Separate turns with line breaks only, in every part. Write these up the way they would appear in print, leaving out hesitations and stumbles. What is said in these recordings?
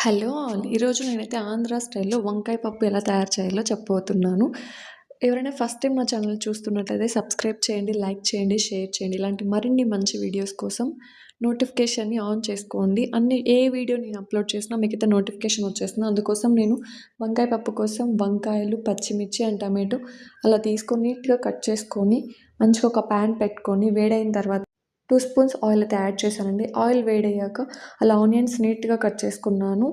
Hello all! ఈరోజు నేనైతే ఆంధ్ర స్టైల్‌లో వంకాయ పప్పు ఎలా తయారు చేయాలో చెప్పబోతున్నాను. ఎవరైనా ఫస్ట్ టైమ్ మా ఛానల్ చూస్తున్నట్లయితే సబ్స్క్రైబ్ చేయండి, లైక్ చేయండి, షేర్ చేయండి. ఇలాంటి మరిన్ని మంచి వీడియోస్ కోసం నోటిఫికేషన్‌ని ఆన్ చేసుకోండి. ఏ వీడియో నేను అప్‌లోడ్ చేసినా మీకైతే నోటిఫికేషన్ వచ్చేస్తుంది. అందుకోసం నేను వంకాయ పప్పు కోసం వంకాయలు, పచ్చిమిర్చి అండ్ టమాటో అలా తీసుకొని నీట్‌గా కట్ చేసుకొని మంచిగా ఒక పాన్ పెట్టుకొని వేడైన తర్వాత 2 స్పూన్స్ ఆయిల్ అయితే యాడ్ చేశానండి. ఆయిల్ వేడయ్యాక అలా ఆనియన్స్ నీట్‌గా కట్ చేసుకున్నాను.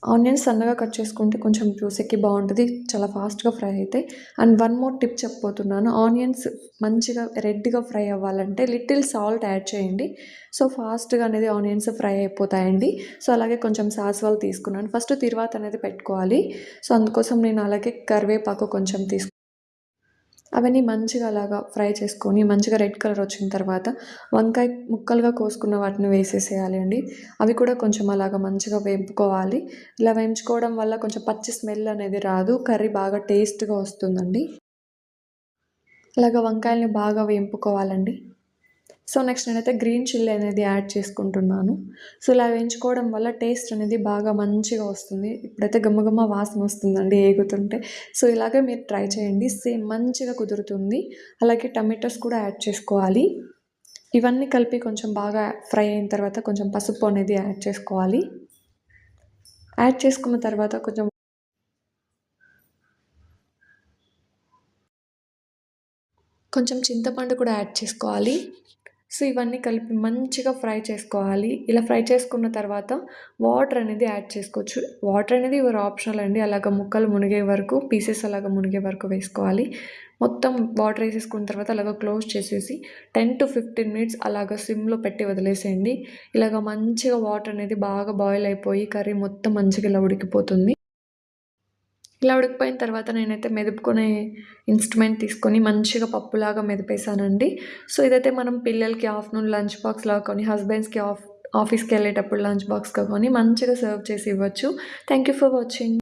ఆనియన్స్ సన్నగా కట్ చేసుకుంటే కొంచెం జ్యూసీకి బావుంటది. చాలా ఫాస్ట్‌గా ఫ్రై అయితాయి. అండ్ వన్ మోర్ టిప్ చెప్పబోతున్నాను. ఆనియన్స్ మంచిగా రెడ్‌గా ఫ్రై అవ్వాలంటే లిటిల్ సాల్ట్ యాడ్ చేయండి. సో, ఫాస్ట్‌గా అనేది ఆనియన్స్ ఫ్రై అయిపోతాయండి. సో, అలాగే కొంచెం సాసువలు తీసుకున్నాను. ఫస్ట్ తిరువాత అనేది పెట్టుకోవాలి. సో, అందుకోసం నేను అలాగే కరివేపాకు కొంచెం అవన్నీ మంచిగా అలాగా ఫ్రై చేసుకొని మంచిగా రెడ్ కలర్ వచ్చిన తర్వాత వంకాయ ముక్కలుగా కోసుకున్న వాటిని వేసేసేయాలి అండి. అవి కూడా కొంచెం అలాగా మంచిగా వేపుకోవాలి. ఇలా వేయించుకోవడం వల్ల కొంచెం పచ్చి స్మెల్ అనేది రాదు. కర్రీ బాగా టేస్ట్‌గా వస్తుందండి. అలాగా వంకాయల్ని బాగా వేపుకోవాలండి. సో, నెక్స్ట్ నేనైతే గ్రీన్ చిల్లీ అనేది యాడ్ చేసుకుంటున్నాను. సో, ఇలా వేయించుకోవడం వల్ల టేస్ట్ అనేది బాగా మంచిగా వస్తుంది. ఇప్పుడైతే ఘమ వాసన వస్తుందండి ఏగుతుంటే. సో, ఇలాగే మీరు ట్రై చేయండి. సేమ్ మంచిగా కుదురుతుంది. అలాగే టమాటోస్ కూడా యాడ్ చేసుకోవాలి. ఇవన్నీ కలిపి కొంచెం బాగా ఫ్రై అయిన తర్వాత కొంచెం పసుపు అనేది యాడ్ చేసుకోవాలి. యాడ్ చేసుకున్న తర్వాత కొంచెం చింతపండు కూడా యాడ్ చేసుకోవాలి. సో, ఇవన్నీ కలిపి మంచిగా ఫ్రై చేసుకోవాలి. ఇలా ఫ్రై చేసుకున్న తర్వాత వాటర్ అనేది యాడ్ చేసుకోవచ్చు. వాటర్ అనేది యువర్ ఆప్షనల్ అండి. అలాగా ముక్కలు మునిగే వరకు, పీసెస్ అలాగా మునిగే వరకు వేసుకోవాలి. మొత్తం వాటర్ ఏసేసుకున్న తర్వాత అలాగా క్లోజ్ చేసేసి 10-15 మినిట్స్ అలాగా సిమ్‌లో పెట్టి వదిలేసేయండి. ఇలాగ మంచిగా వాటర్ అనేది బాగా బాయిల్ అయిపోయి కర్రీ మొత్తం మంచిగా ఇలా ఉడికిపోతుంది. ఇలా ఉడికిపోయిన తర్వాత నేనైతే మెదుపుకునే ఇన్‌స్ట్రుమెంట్ తీసుకొని మంచిగా పప్పులాగా మెదిపేసానండి. సో, ఇదైతే మనం పిల్లలకి ఆఫ్టర్‌నూన్ లంచ్ బాక్స్‌లాగా కానీ, హస్బెండ్స్‌కి ఆఫీస్‌కెళ్ళేటప్పుడు లంచ్ బాక్స్‌గా కానీ మంచిగా సర్వ్ చేసి ఇవ్వచ్చు. Thank you for watching.